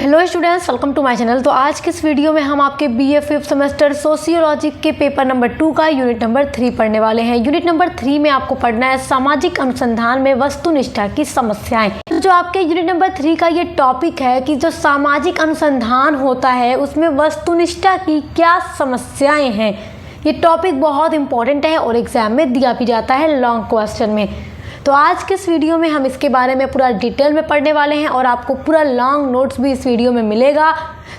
Hello students, welcome to my channel. तो आज के इस वीडियो में हम आपके बीए 5th सेमेस्टर सोशियोलॉजी के पेपर नंबर 2 का यूनिट नंबर 3 पढ़ने वाले हैं। यूनिट नंबर 3 में आपको पढ़ना है सामाजिक अनुसंधान में वस्तुनिष्ठा की समस्याएं। तो जो आपके यूनिट नंबर 3 का ये टॉपिक है कि जो सामाजिक अनुसंधान होता है उसमें वस्तुनिष्ठा की क्या समस्याएं हैं, ये टॉपिक बहुत इंपॉर्टेंट है और एग्जाम में दिया भी जाता है लॉन्ग क्वेश्चन में। तो आज के इस वीडियो में हम इसके बारे में पूरा डिटेल में पढ़ने वाले हैं और आपको पूरा लॉन्ग नोट्स भी इस वीडियो में मिलेगा।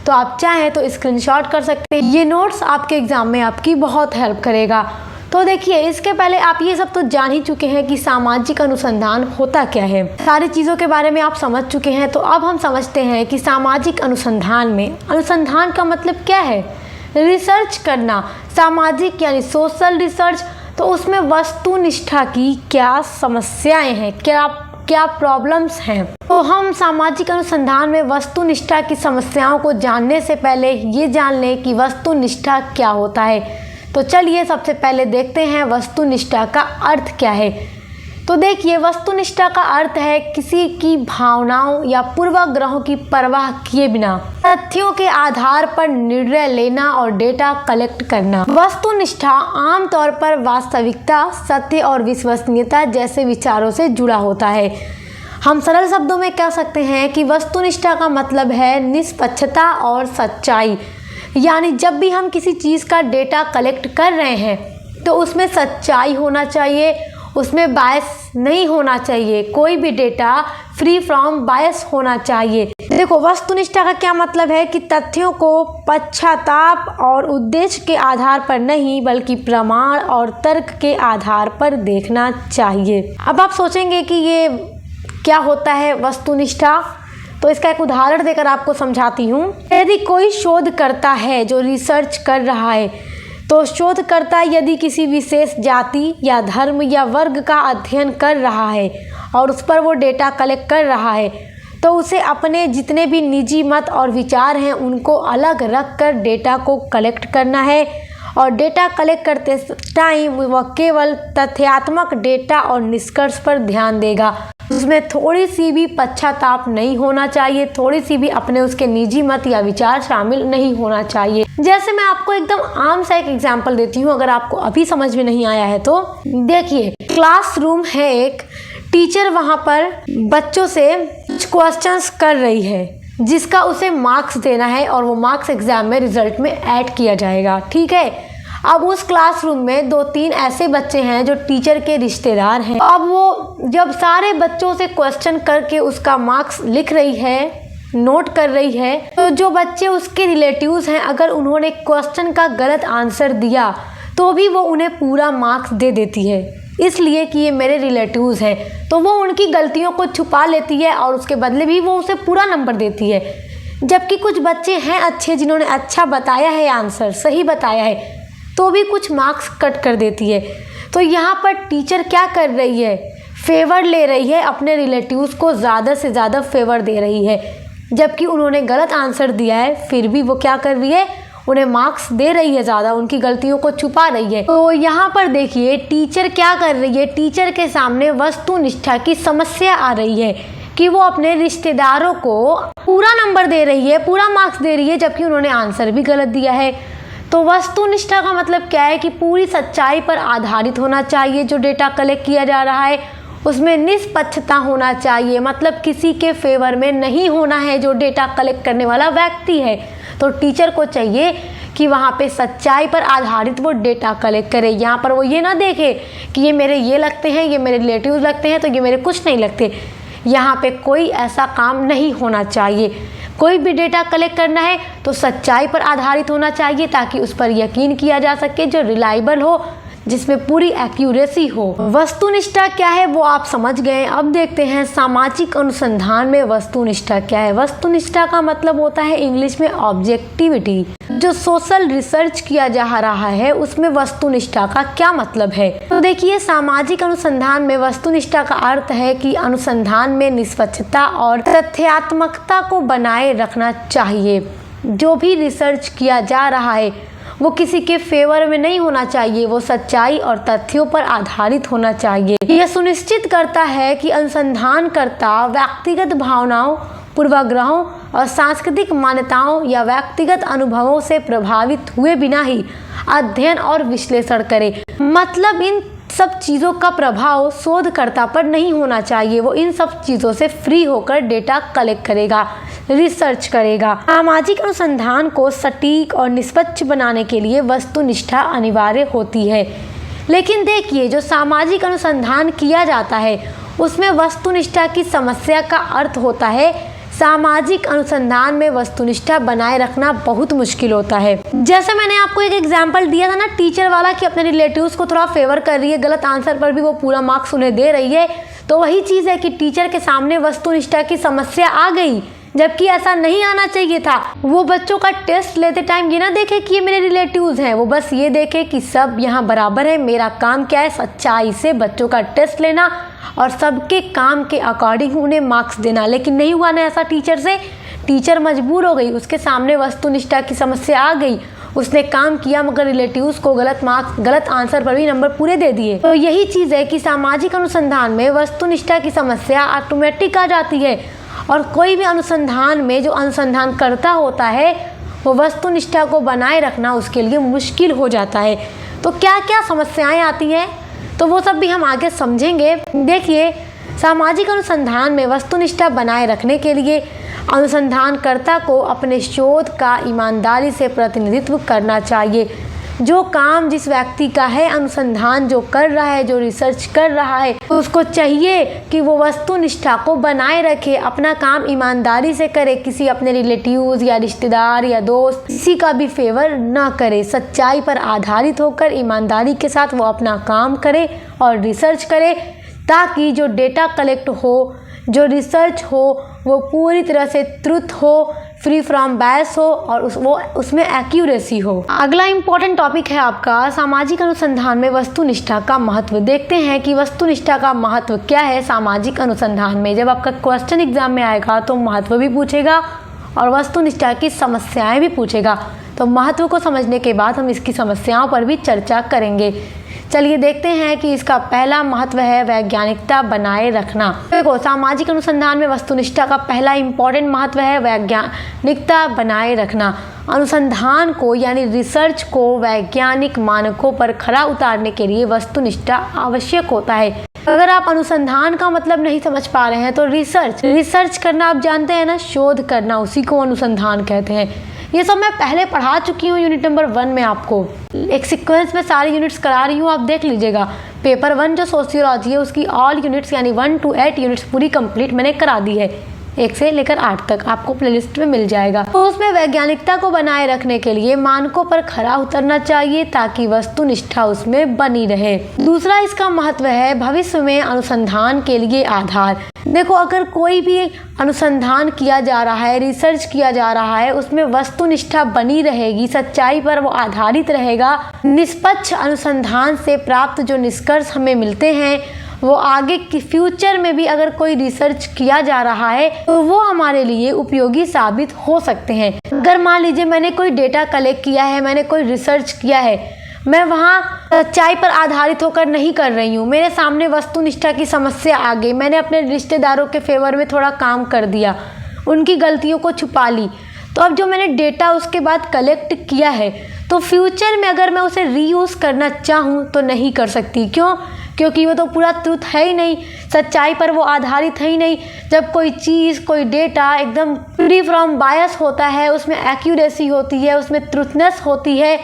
तो आप चाहें तो स्क्रीनशॉट कर सकते हैं, ये नोट्स आपके एग्जाम में आपकी बहुत हेल्प करेगा। तो देखिए, इसके पहले आप ये सब तो जान ही चुके हैं कि सामाजिक अनुसंधान होता क्या है, सारी चीज़ों के बारे में आप समझ चुके हैं। तो अब हम समझते हैं कि सामाजिक अनुसंधान में अनुसंधान का मतलब क्या है। रिसर्च करना, सामाजिक यानी सोशल रिसर्च। तो उसमें वस्तुनिष्ठा की क्या समस्याएं हैं, क्या प्रॉब्लम्स हैं। तो हम सामाजिक अनुसंधान में वस्तुनिष्ठा की समस्याओं को जानने से पहले ये जान लें कि वस्तुनिष्ठा क्या होता है। तो चलिए सबसे पहले देखते हैं वस्तुनिष्ठा का अर्थ क्या है। तो देखिए, वस्तुनिष्ठा का अर्थ है किसी की भावनाओं या पूर्वाग्रहों की परवाह किए बिना तथ्यों के आधार पर निर्णय लेना और डेटा कलेक्ट करना। वस्तुनिष्ठा आमतौर पर वास्तविकता, सत्य और विश्वसनीयता जैसे विचारों से जुड़ा होता है। हम सरल शब्दों में कह सकते हैं कि वस्तुनिष्ठा का मतलब है निष्पक्षता और सच्चाई। यानी जब भी हम किसी चीज़ का डेटा कलेक्ट कर रहे हैं तो उसमें सच्चाई होना चाहिए, उसमें बायस नहीं होना चाहिए। कोई भी डेटा फ्री फ्रॉम बायस होना चाहिए। देखो, वस्तुनिष्ठा का क्या मतलब है कि तथ्यों को पक्षपात और उद्देश्य के आधार पर नहीं बल्कि प्रमाण और तर्क के आधार पर देखना चाहिए। अब आप सोचेंगे कि ये क्या होता है वस्तुनिष्ठा। तो इसका एक उदाहरण देकर आपको समझाती हूँ। यदि कोई शोध करता है जो रिसर्च कर रहा है, तो शोधकर्ता यदि किसी विशेष जाति या धर्म या वर्ग का अध्ययन कर रहा है और उस पर वो डेटा कलेक्ट कर रहा है, तो उसे अपने जितने भी निजी मत और विचार हैं उनको अलग रख कर डेटा को कलेक्ट करना है। और डेटा कलेक्ट करते टाइम वह केवल तथ्यात्मक डेटा और निष्कर्ष पर ध्यान देगा। उसमें थोड़ी सी भी पक्षपात नहीं होना चाहिए, थोड़ी सी भी अपने उसके निजी मत या विचार शामिल नहीं होना चाहिए। जैसे मैं आपको एकदम आम सा एक एग्जांपल देती हूँ, अगर आपको अभी समझ में नहीं आया है तो देखिए, क्लासरूम है, एक टीचर वहाँ पर बच्चों से कुछ क्वेश्चंस कर रही है जिसका उसे मार्क्स देना है और वो मार्क्स एग्जाम में रिजल्ट में ऐड किया जाएगा। ठीक है, अब उस क्लासरूम में 2-3 ऐसे बच्चे हैं जो टीचर के रिश्तेदार हैं। अब वो जब सारे बच्चों से क्वेश्चन करके उसका मार्क्स लिख रही है, नोट कर रही है, तो जो बच्चे उसके रिलेटिव्स हैं, अगर उन्होंने क्वेश्चन का गलत आंसर दिया तो भी वो उन्हें पूरा मार्क्स दे देती है, इसलिए कि ये मेरे रिलेटिव्स हैं। तो वो उनकी गलतियों को छुपा लेती है और उसके बदले भी वो उसे पूरा नंबर देती है। जबकि कुछ बच्चे हैं अच्छे, जिन्होंने अच्छा बताया है, आंसर सही बताया है, तो भी कुछ मार्क्स कट कर देती है। तो यहाँ पर टीचर क्या कर रही है, फेवर ले रही है, अपने रिलेटिव्स को ज़्यादा से ज़्यादा फेवर दे रही है। जबकि उन्होंने गलत आंसर दिया है, फिर भी वो क्या कर रही है, उन्हें मार्क्स दे रही है ज़्यादा, उनकी गलतियों को छुपा रही है। तो यहाँ पर देखिए, टीचर क्या कर रही है, टीचर के सामने वस्तुनिष्ठा की समस्या आ रही है कि वो अपने रिश्तेदारों को पूरा नंबर दे रही है, पूरा मार्क्स दे रही है, जबकि उन्होंने आंसर भी गलत दिया है। तो वस्तुनिष्ठा का मतलब क्या है कि पूरी सच्चाई पर आधारित होना चाहिए। जो डेटा कलेक्ट किया जा रहा है उसमें निष्पक्षता होना चाहिए, मतलब किसी के फेवर में नहीं होना है जो डेटा कलेक्ट करने वाला व्यक्ति है। तो टीचर को चाहिए कि वहाँ पे सच्चाई पर आधारित वो डेटा कलेक्ट करे। यहाँ पर वो ये ना देखे कि ये मेरे ये लगते हैं, ये मेरे रिलेटिव्स लगते हैं, तो ये मेरे कुछ नहीं लगते। यहाँ पे कोई ऐसा काम नहीं होना चाहिए। कोई भी डेटा कलेक्ट करना है तो सच्चाई पर आधारित होना चाहिए, ताकि उस पर यकीन किया जा सके, जो रिलायबल हो, जिसमें पूरी एक्यूरेसी हो। वस्तुनिष्ठा क्या है वो आप समझ गए। अब देखते हैं सामाजिक अनुसंधान में वस्तुनिष्ठा क्या है। वस्तुनिष्ठा का मतलब होता है इंग्लिश में ऑब्जेक्टिविटी। जो सोशल रिसर्च किया जा रहा है उसमें वस्तुनिष्ठा का क्या मतलब है। तो देखिए, सामाजिक अनुसंधान में वस्तुनिष्ठा का अर्थ है कि अनुसंधान में निष्पक्षता और तथ्यात्मकता को बनाए रखना चाहिए। जो भी रिसर्च किया जा रहा है वो किसी के फेवर में नहीं होना चाहिए, वो सच्चाई और तथ्यों पर आधारित होना चाहिए। यह सुनिश्चित करता है कि अनुसंधानकर्ता व्यक्तिगत भावनाओं, पूर्वाग्रहों और सांस्कृतिक मान्यताओं या व्यक्तिगत अनुभवों से प्रभावित हुए बिना ही अध्ययन और विश्लेषण करे। मतलब इन सब चीज़ों का प्रभाव शोधकर्ता पर नहीं होना चाहिए। वो इन सब चीज़ों से फ्री होकर डेटा कलेक्ट करेगा, रिसर्च करेगा। सामाजिक अनुसंधान को सटीक और निष्पक्ष बनाने के लिए वस्तुनिष्ठा अनिवार्य होती है। लेकिन देखिए, जो सामाजिक अनुसंधान किया जाता है उसमें वस्तुनिष्ठा की समस्या का अर्थ होता है सामाजिक अनुसंधान में वस्तुनिष्ठा बनाए रखना बहुत मुश्किल होता है। जैसे मैंने आपको एक एग्जाम्पल दिया था ना, टीचर वाला, कि अपने रिलेटिव्स को थोड़ा फेवर कर रही है, गलत आंसर पर भी वो पूरा मार्क्स उन्हें दे रही है। तो वही चीज़ है कि टीचर के सामने वस्तुनिष्ठा की समस्या आ गई, जबकि ऐसा नहीं आना चाहिए था। वो बच्चों का टेस्ट लेते टाइम ये ना देखे कि ये मेरे रिलेटिव्स हैं, वो बस ये देखे कि सब यहाँ बराबर है। मेरा काम क्या है, सच्चाई से बच्चों का टेस्ट लेना और सबके काम के अकॉर्डिंग उन्हें मार्क्स देना। लेकिन नहीं हुआ ना ऐसा टीचर से। टीचर मजबूर हो गई, उसके सामने वस्तुनिष्ठा की समस्या आ गई, उसने काम किया मगर रिलेटिव्स को गलत आंसर पर भी नंबर पूरे दे दिए। तो यही चीज़ है कि सामाजिक अनुसंधान में वस्तुनिष्ठा की समस्या ऑटोमेटिक आ जाती है। और कोई भी अनुसंधान में जो अनुसंधान करता होता है वो वस्तुनिष्ठा को बनाए रखना उसके लिए मुश्किल हो जाता है। तो क्या क्या समस्याएं आती हैं, तो वो सब भी हम आगे समझेंगे। देखिए, सामाजिक अनुसंधान में वस्तुनिष्ठा बनाए रखने के लिए अनुसंधानकर्ता को अपने शोध का ईमानदारी से प्रतिनिधित्व करना चाहिए। जो काम जिस व्यक्ति का है, अनुसंधान जो कर रहा है, जो रिसर्च कर रहा है, तो उसको चाहिए कि वो वस्तुनिष्ठा को बनाए रखे, अपना काम ईमानदारी से करे, किसी अपने रिलेटिव्स या रिश्तेदार या दोस्त किसी का भी फेवर ना करे। सच्चाई पर आधारित होकर ईमानदारी के साथ वो अपना काम करे और रिसर्च करे, ताकि जो डेटा कलेक्ट हो, जो रिसर्च हो, वो पूरी तरह से ट्रुथ हो, फ्री फ्रॉम बायस हो और उसमें एक्यूरेसी हो। अगला इम्पोर्टेंट टॉपिक है आपका सामाजिक अनुसंधान में वस्तुनिष्ठा का महत्व। देखते हैं कि वस्तुनिष्ठा का महत्व क्या है सामाजिक अनुसंधान में। जब आपका क्वेश्चन एग्जाम में आएगा तो महत्व भी पूछेगा और वस्तुनिष्ठा की समस्याएं भी पूछेगा। तो महत्व को समझने के बाद हम इसकी समस्याओं पर भी चर्चा करेंगे। चलिए देखते हैं कि इसका पहला महत्व है वैज्ञानिकता बनाए रखना। देखो, सामाजिक अनुसंधान में वस्तुनिष्ठा का पहला इंपॉर्टेंट महत्व है वैज्ञानिकता बनाए रखना। अनुसंधान को यानी रिसर्च को वैज्ञानिक मानकों पर खरा उतारने के लिए वस्तुनिष्ठा आवश्यक होता है। अगर आप अनुसंधान का मतलब नहीं समझ पा रहे हैं तो रिसर्च करना आप जानते हैं ना, शोध करना, उसी को अनुसंधान कहते हैं। ये सब मैं पहले पढ़ा चुकी हूँ यूनिट नंबर 1 में। आपको एक सीक्वेंस में सारी यूनिट्स करा रही हूँ, आप देख लीजिएगा। पेपर 1 जो सोशियोलॉजी है उसकी ऑल यूनिट्स यानी 1 to 8 यूनिट्स पूरी कंप्लीट मैंने करा दी है। 1 से लेकर 8 तक आपको प्लेलिस्ट में मिल जाएगा। तो उसमें वैज्ञानिकता को बनाए रखने के लिए मानकों पर खरा उतरना चाहिए ताकि वस्तुनिष्ठा उसमें बनी रहे। दूसरा इसका महत्व है भविष्य में अनुसंधान के लिए आधार। देखो, अगर कोई भी अनुसंधान किया जा रहा है, रिसर्च किया जा रहा है, उसमें वस्तुनिष्ठा बनी रहेगी, सच्चाई पर वो आधारित रहेगा, निष्पक्ष अनुसंधान से प्राप्त जो निष्कर्ष हमें मिलते हैं वो आगे की फ्यूचर में भी अगर कोई रिसर्च किया जा रहा है तो वो हमारे लिए उपयोगी साबित हो सकते हैं। अगर मान लीजिए मैंने कोई डेटा कलेक्ट किया है, मैंने कोई रिसर्च किया है, मैं वहाँ सच्चाई पर आधारित होकर नहीं कर रही हूँ, मेरे सामने वस्तुनिष्ठा की समस्या आ गई, मैंने अपने रिश्तेदारों के फेवर में थोड़ा काम कर दिया, उनकी गलतियों को छुपा ली, तो अब जो मैंने डेटा उसके बाद कलेक्ट किया है तो फ्यूचर में अगर मैं उसे रीयूज़ करना चाहूँ तो नहीं कर सकती। क्यों? क्योंकि वो तो पूरा ट्रुथ है ही नहीं, सच्चाई पर वो आधारित है ही नहीं। जब कोई चीज़, कोई डेटा एकदम फ्री फ्रॉम बायस होता है, उसमें एक्यूरेसी होती है, उसमें ट्रुथनेस होती है,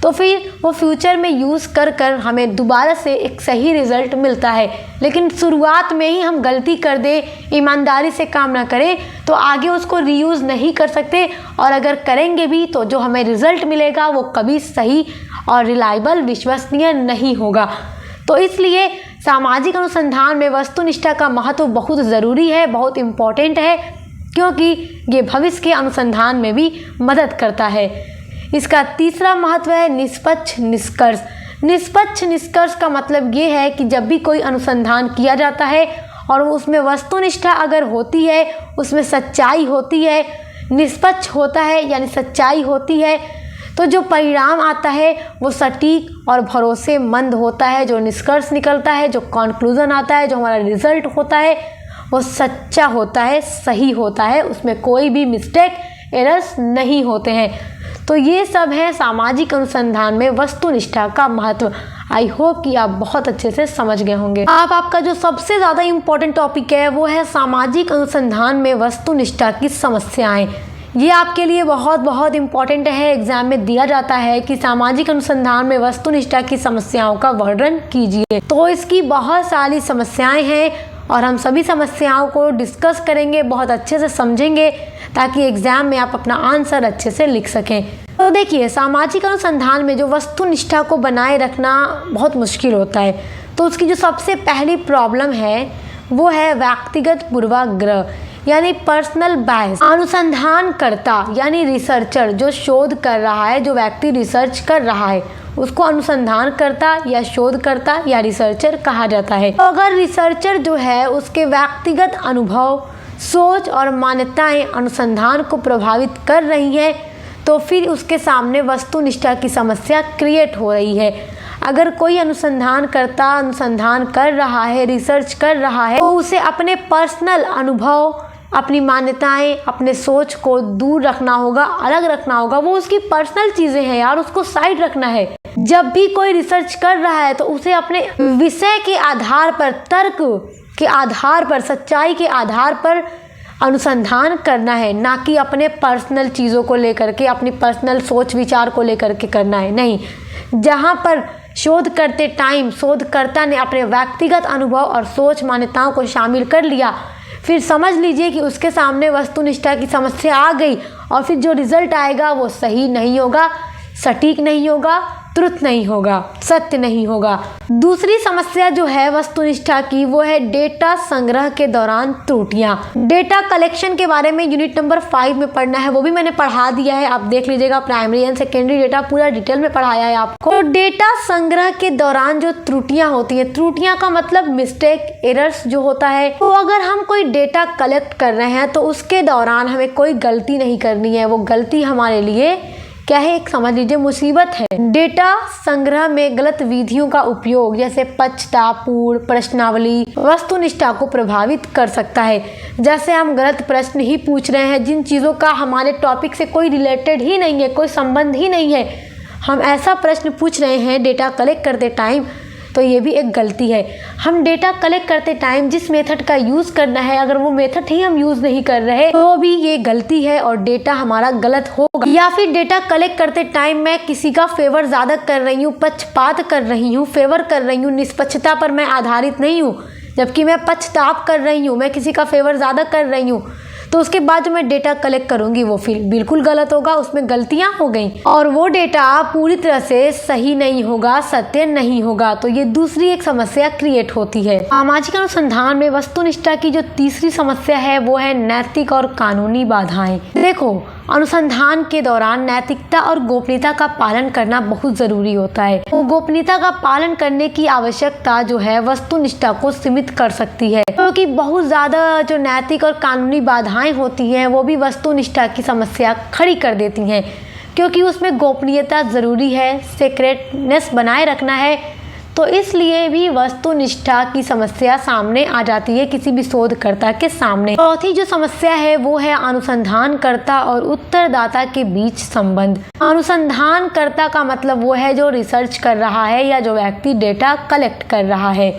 तो फिर वो फ्यूचर में यूज़ कर कर हमें दोबारा से एक सही रिज़ल्ट मिलता है। लेकिन शुरुआत में ही हम गलती कर दें, ईमानदारी से काम ना करें तो आगे उसको रीयूज़ नहीं कर सकते, और अगर करेंगे भी तो जो हमें रिज़ल्ट मिलेगा वो कभी सही और रिलायबल, विश्वसनीय नहीं होगा। तो इसलिए सामाजिक अनुसंधान में वस्तुनिष्ठा का महत्व बहुत ज़रूरी है, बहुत इम्पॉर्टेंट है, क्योंकि ये भविष्य के अनुसंधान में भी मदद करता है। इसका तीसरा महत्व है निष्पक्ष निष्कर्ष। निष्पक्ष निष्कर्ष का मतलब ये है कि जब भी कोई अनुसंधान किया जाता है और उसमें वस्तुनिष्ठा अगर होती है, उसमें सच्चाई होती है, निष्पक्ष होता है यानी सच्चाई होती है, तो जो परिणाम आता है वो सटीक और भरोसेमंद होता है। जो निष्कर्ष निकलता है, जो कंक्लूजन आता है, जो हमारा रिजल्ट होता है वो सच्चा होता है, सही होता है, उसमें कोई भी मिस्टेक, एरर्स नहीं होते हैं। तो ये सब है सामाजिक अनुसंधान में वस्तुनिष्ठा का महत्व। आई होप कि आप बहुत अच्छे से समझ गए होंगे। आपका जो सबसे ज़्यादा इम्पोर्टेंट टॉपिक है वो है सामाजिक अनुसंधान में वस्तुनिष्ठा की समस्याएं। ये आपके लिए बहुत बहुत इम्पॉर्टेंट है, एग्जाम में दिया जाता है कि सामाजिक अनुसंधान में वस्तुनिष्ठा की समस्याओं का वर्णन कीजिए। तो इसकी बहुत सारी समस्याएं हैं और हम सभी समस्याओं को डिस्कस करेंगे, बहुत अच्छे से समझेंगे ताकि एग्जाम में आप अपना आंसर अच्छे से लिख सकें। तो देखिए, सामाजिक अनुसंधान में जो वस्तुनिष्ठा को बनाए रखना बहुत मुश्किल होता है। तो उसकी जो सबसे पहली प्रॉब्लम है वो है व्यक्तिगत पूर्वाग्रह यानी पर्सनल बायस। अनुसंधानकर्ता यानी रिसर्चर जो शोध कर रहा है, जो व्यक्ति रिसर्च कर रहा है, उसको अनुसंधानकर्ता या शोधकर्ता या रिसर्चर कहा जाता है। तो अगर रिसर्चर जो है उसके व्यक्तिगत अनुभव, सोच और मान्यताएं अनुसंधान को प्रभावित कर रही हैं तो फिर उसके सामने वस्तुनिष्ठा की समस्या क्रिएट हो रही है। अगर कोई अनुसंधानकर्ता अनुसंधान कर रहा है, रिसर्च कर रहा है, तो उसे अपने पर्सनल अनुभव, अपनी मान्यताएं, अपने सोच को दूर रखना होगा, अलग रखना होगा। वो उसकी पर्सनल चीज़ें हैं यार, उसको साइड रखना है। जब भी कोई रिसर्च कर रहा है तो उसे अपने विषय के आधार पर, तर्क के आधार पर, सच्चाई के आधार पर अनुसंधान करना है, ना कि अपने पर्सनल चीज़ों को लेकर के, अपनी पर्सनल सोच विचार को लेकर के करना है। नहीं, जहाँ पर शोध करते टाइम शोधकर्ता ने अपने व्यक्तिगत अनुभव और सोच मान्यताओं को शामिल कर लिया, फिर समझ लीजिए कि उसके सामने वस्तुनिष्ठा की समस्या आ गई और फिर जो रिजल्ट आएगा वो सही नहीं होगा, सटीक नहीं होगा, तुरंत नहीं होगा, सत्य नहीं होगा। दूसरी समस्या जो है वस्तुनिष्ठा की वो है डेटा संग्रह के दौरान त्रुटियां। डेटा कलेक्शन के बारे में यूनिट नंबर 5 में पढ़ना है, वो भी मैंने पढ़ा दिया है, आप देख लीजिएगा। प्राइमरी एंड सेकेंडरी डेटा पूरा डिटेल में पढ़ाया है आपको। तो डेटा संग्रह के दौरान जो त्रुटियां होती हैं, त्रुटियां का मतलब मिस्टेक, एरर्स जो होता है। तो अगर हम कोई डेटा कलेक्ट कर रहे हैं तो उसके दौरान हमें कोई गलती नहीं करनी है। वो गलती हमारे लिए क्या है, एक समझ लीजिए मुसीबत है। डेटा संग्रह में गलत विधियों का उपयोग जैसे पक्षतापूर्ण प्रश्नावली वस्तुनिष्ठा को प्रभावित कर सकता है। जैसे हम गलत प्रश्न ही पूछ रहे हैं जिन चीज़ों का हमारे टॉपिक से कोई रिलेटेड ही नहीं है, कोई संबंध ही नहीं है, हम ऐसा प्रश्न पूछ रहे हैं डेटा कलेक्ट करते टाइम, तो ये भी एक गलती है। हम डेटा कलेक्ट करते टाइम जिस मेथड का यूज़ करना है, अगर वो मेथड ही हम यूज़ नहीं कर रहे तो भी ये गलती है और डेटा हमारा गलत होगा। या फिर डेटा कलेक्ट करते टाइम मैं किसी का फेवर ज़्यादा कर रही हूँ, पक्षपात कर रही हूँ, फेवर कर रही हूँ, निष्पक्षता पर मैं आधारित नहीं हूँ, जबकि मैं पक्षताप कर रही हूँ, मैं किसी का फेवर ज़्यादा कर रही हूँ, तो उसके बाद जो मैं डेटा कलेक्ट करूँगी वो फिर बिल्कुल गलत होगा, उसमें गलतियाँ हो गई और वो डेटा पूरी तरह से सही नहीं होगा, सत्य नहीं होगा। तो ये दूसरी एक समस्या क्रिएट होती है। सामाजिक अनुसंधान में वस्तुनिष्ठा की जो तीसरी समस्या है वो है नैतिक और कानूनी बाधाएं। देखो, अनुसंधान के दौरान नैतिकता और गोपनीयता का पालन करना बहुत ज़रूरी होता है। तो गोपनीयता का पालन करने की आवश्यकता जो है वस्तुनिष्ठा को सीमित कर सकती है, क्योंकि बहुत ज़्यादा जो नैतिक और कानूनी बाधाएं होती हैं वो भी वस्तुनिष्ठा की समस्या खड़ी कर देती हैं, क्योंकि उसमें गोपनीयता ज़रूरी है, सीक्रेटनेस बनाए रखना है। तो इसलिए भी वस्तुनिष्ठा की समस्या सामने आ जाती है किसी भी शोधकर्ता के सामने। चौथी जो समस्या है वो है अनुसंधानकर्ता और उत्तरदाता के बीच संबंध। अनुसंधानकर्ता का मतलब वो है जो रिसर्च कर रहा है या जो व्यक्ति डेटा कलेक्ट कर रहा है।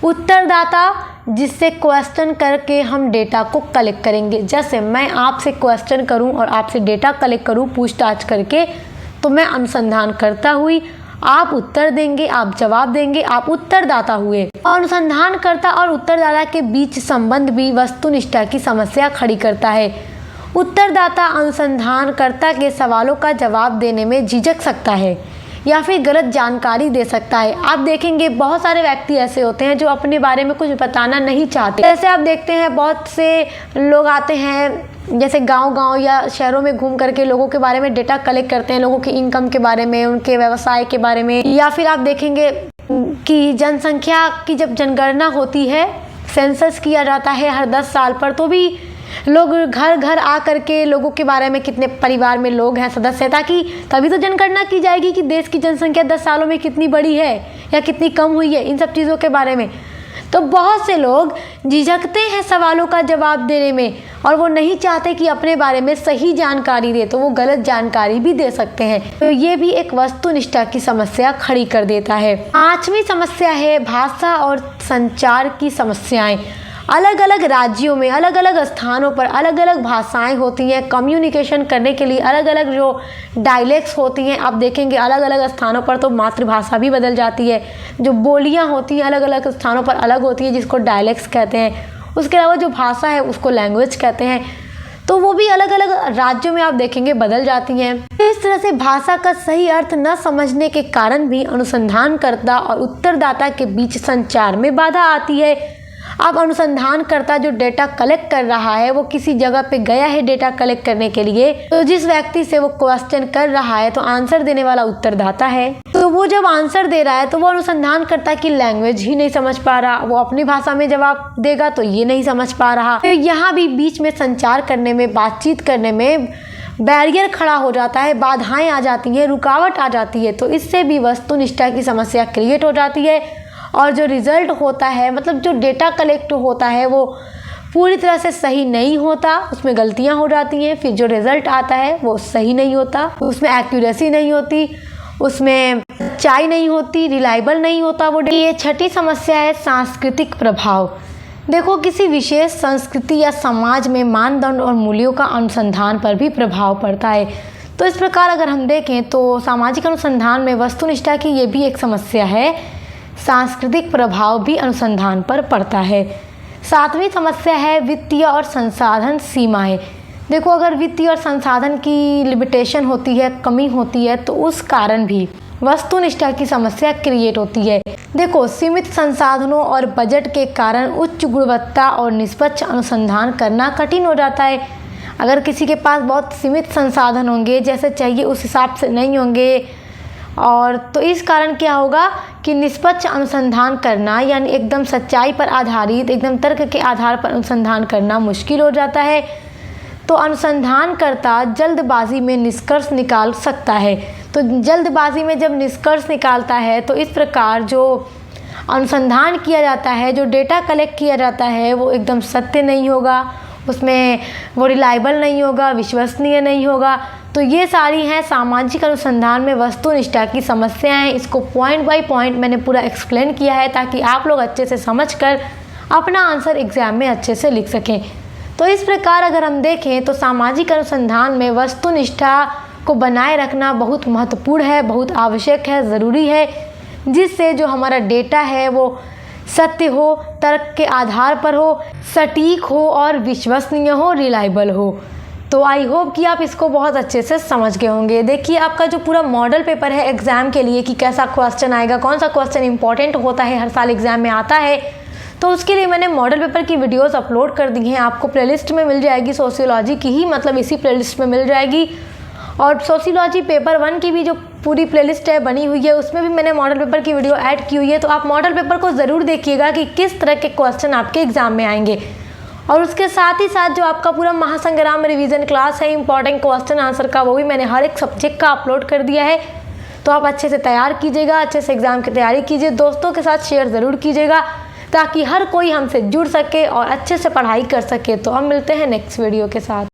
उत्तरदाता जिससे क्वेश्चन करके हम डेटा को कलेक्ट करेंगे। जैसे मैं आपसे क्वेश्चन करूं और आपसे डेटा कलेक्ट करूं पूछताछ करके, तो मैं अनुसंधानकर्ता हुई, आप उत्तर देंगे, आप जवाब देंगे, आप उत्तरदाता हुए। अनुसंधानकर्ता और उत्तरदाता के बीच संबंध भी वस्तुनिष्ठा की समस्या खड़ी करता है। उत्तरदाता अनुसंधानकर्ता के सवालों का जवाब देने में झिझक सकता है या फिर गलत जानकारी दे सकता है। आप देखेंगे बहुत सारे व्यक्ति ऐसे होते हैं जो अपने बारे में कुछ बताना नहीं चाहते। जैसे आप देखते हैं बहुत से लोग आते हैं, जैसे गांव-गांव या शहरों में घूम करके लोगों के बारे में डेटा कलेक्ट करते हैं, लोगों की इनकम के बारे में, उनके व्यवसाय के बारे में। या फिर आप देखेंगे कि जनसंख्या की जब जनगणना होती है, सेंसस किया जाता है हर 10 साल पर, तो भी लोग घर घर आ करके लोगों के बारे में, कितने परिवार में लोग हैं, सदस्य, ताकि तभी तो जनगणना की जाएगी कि देश की जनसंख्या 10 सालों में कितनी बढ़ी है या कितनी कम हुई है, इन सब चीज़ों के बारे में। तो बहुत से लोग झिझकते हैं सवालों का जवाब देने में और वो नहीं चाहते कि अपने बारे में सही जानकारी दे, तो वो गलत जानकारी भी दे सकते हैं। तो ये भी एक वस्तुनिष्ठा की समस्या खड़ी कर देता है। 5वीं समस्या है भाषा और संचार की समस्याएं। अलग अलग राज्यों में अलग अलग स्थानों पर अलग अलग भाषाएं होती हैं। कम्युनिकेशन करने के लिए अलग अलग जो डायलेक्ट्स होती हैं, आप देखेंगे अलग अलग स्थानों पर तो मातृभाषा भी बदल जाती है। जो बोलियां होती हैं अलग अलग स्थानों पर अलग होती है, जिसको डायलेक्ट्स कहते हैं। उसके अलावा जो भाषा है उसको लैंग्वेज कहते हैं, तो वो भी अलग अलग राज्यों में आप देखेंगे बदल जाती हैं। इस तरह से भाषा का सही अर्थ न समझने के कारण भी अनुसंधानकर्ता और उत्तरदाता के बीच संचार में बाधा आती है। अब अनुसंधानकर्ता जो डेटा कलेक्ट कर रहा है वो किसी जगह पे गया है डेटा कलेक्ट करने के लिए, तो जिस व्यक्ति से वो क्वेश्चन कर रहा है तो आंसर देने वाला उत्तरदाता है। तो वो जब आंसर दे रहा है तो वो अनुसंधानकर्ता की लैंग्वेज ही नहीं समझ पा रहा, वो अपनी भाषा में जवाब देगा तो ये नहीं समझ पा रहा। तो यहाँ भी बीच में संचार करने में, बातचीत करने में बैरियर खड़ा हो जाता है, बाधाएं आ जाती हैं, रुकावट आ जाती है। तो इससे भी वस्तुनिष्ठा की समस्या क्रिएट हो जाती है और जो रिज़ल्ट होता है, मतलब जो डेटा कलेक्ट होता है वो पूरी तरह से सही नहीं होता, उसमें गलतियां हो जाती हैं। फिर जो रिज़ल्ट आता है वो सही नहीं होता, उसमें एक्यूरेसी नहीं होती, उसमें सच्चाई नहीं होती, रिलायबल नहीं होता वो। ये 6ठी समस्या है सांस्कृतिक प्रभाव। देखो, किसी विशेष संस्कृति या समाज में मानदंड और मूल्यों का अनुसंधान पर भी प्रभाव पड़ता है। तो इस प्रकार अगर हम देखें तो सामाजिक अनुसंधान में वस्तुनिष्ठा की ये भी एक समस्या है, सांस्कृतिक प्रभाव भी अनुसंधान पर पड़ता है। 7वीं समस्या है वित्तीय और संसाधन सीमाएं। देखो, अगर वित्तीय और संसाधन की लिमिटेशन होती है, कमी होती है, तो उस कारण भी वस्तुनिष्ठा की समस्या क्रिएट होती है। देखो, सीमित संसाधनों और बजट के कारण उच्च गुणवत्ता और निष्पक्ष अनुसंधान करना कठिन हो जाता है। अगर किसी के पास बहुत सीमित संसाधन होंगे, जैसे चाहिए उस हिसाब से नहीं होंगे, और तो इस कारण क्या होगा कि निष्पक्ष अनुसंधान करना यानी एकदम सच्चाई पर आधारित, एकदम तर्क के आधार पर अनुसंधान करना मुश्किल हो जाता है। तो अनुसंधानकर्ता जल्दबाजी में निष्कर्ष निकाल सकता है। तो जल्दबाजी में जब निष्कर्ष निकालता है तो इस प्रकार जो अनुसंधान किया जाता है, जो डेटा कलेक्ट किया जाता है, वो एकदम सत्य नहीं होगा, उसमें वो रिलायबल नहीं होगा, विश्वसनीय नहीं होगा। तो ये सारी हैं सामाजिक अनुसंधान में वस्तुनिष्ठा की समस्याएं। इसको पॉइंट बाय पॉइंट मैंने पूरा एक्सप्लेन किया है ताकि आप लोग अच्छे से समझकर अपना आंसर एग्जाम में अच्छे से लिख सकें। तो इस प्रकार अगर हम देखें तो सामाजिक अनुसंधान में वस्तुनिष्ठा को बनाए रखना बहुत महत्वपूर्ण है, बहुत आवश्यक है, ज़रूरी है, जिससे जो हमारा डेटा है वो सत्य हो, तर्क के आधार पर हो, सटीक हो और विश्वसनीय हो, रिलायबल हो। तो आई होप कि आप इसको बहुत अच्छे से समझ गए होंगे। देखिए, आपका जो पूरा मॉडल पेपर है एग्ज़ाम के लिए कि कैसा क्वेश्चन आएगा, कौन सा क्वेश्चन इंपॉर्टेंट होता है, हर साल एग्ज़ाम में आता है, तो उसके लिए मैंने मॉडल पेपर की वीडियोस अपलोड कर दी हैं। आपको प्लेलिस्ट में मिल जाएगी, सोशियोलॉजी की ही, मतलब इसी प्लेलिस्ट में मिल जाएगी। और सोशियोलॉजी पेपर 1 की भी जो पूरी प्लेलिस्ट है बनी हुई है, उसमें भी मैंने मॉडल पेपर की वीडियो ऐड की हुई है। तो आप मॉडल पेपर को ज़रूर देखिएगा कि किस तरह के क्वेश्चन आपके एग्ज़ाम में आएंगे। और उसके साथ ही साथ जो आपका पूरा महासंग्राम रिवीजन क्लास है इंपॉर्टेंट क्वेश्चन आंसर का, वो भी मैंने हर एक सब्जेक्ट का अपलोड कर दिया है। तो आप अच्छे से तैयार कीजिएगा, अच्छे से एग्ज़ाम की तैयारी कीजिए, दोस्तों के साथ शेयर ज़रूर कीजिएगा ताकि हर कोई हमसे जुड़ सके और अच्छे से पढ़ाई कर सके। तो हम मिलते हैं नेक्स्ट वीडियो के साथ।